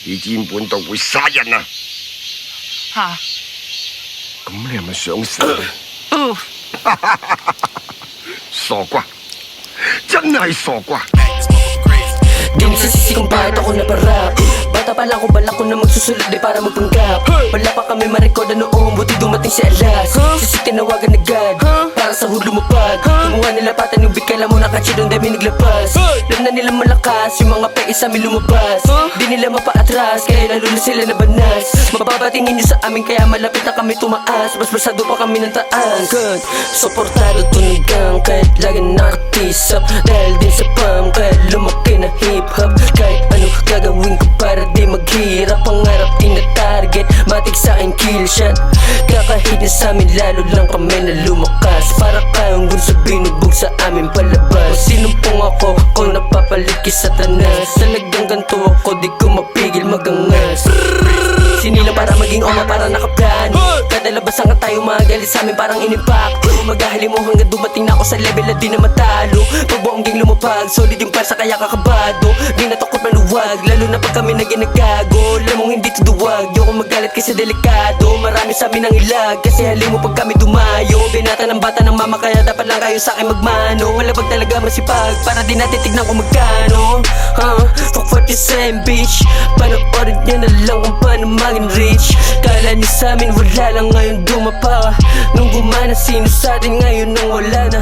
已經本到會殺人啊！嚇，咁你係咪想死？傻瓜，真係傻瓜！ Di nagsisisi kung bakit ako naparap. Bata pa lang ako, balak ko na magsusulat di para magpanggap. Wala pa kami marekoda noong, buti dumating si Alas. Sisi tinawagan agad, para sa hud lumapag. Kumuha nila patan yung bigkala mo nakatsi doon dami naglapas. Alam na nila malakas, yung mga peke sa amin lumabas. Di nila mapaatras, kaya lalo na sila nabanas. Mababatingin nyo sa amin, kaya malapit na kami tumaas. Mas basado pa kami ng taas. Good, suportado tunigang, kahit lagi nakatisap. Dahil din sa pam, kaya lumaki na hip-hop. Kahit ano gagawin ko para di maghirap. Pangarap din na target, matik sa akin kill shot. Kakahit na sa amin, lalo lang kami na lumakas. Para kayong gun sa binugbog sa amin palabas. Sinumpong ako, kung napapalit kay Satanas. Talagang ganito ako, di ko mapigil magangas. Sinilang para maging oma, para nakaplano. Kada labas nga tayo magalit sa amin parang inimpakto. Maghahali mo hanggang dumating na ako sa level na di na matalo. Pag buong ging lumapag, solid yung parsa kaya kakabado. Di natakot maluwag, lalo na pag kami na ginagago. Alam mong hindi to duwag, di ako magalit kasi delikado. Marami sa amin ang ilag, kasi hali mo pag kami dumayo. Binata ng bata ng mama, kaya dapat lang kayo sa akin magmano. Wala pag talaga masipag, para di natin tignan kung magkano. Fuck 47 bitch, panoorin niya na lang kung paano maging rich. Kala niyo sa amin wala lang, ngayon dumapa. Nung gumana sino sa atin ngayon nang wala na.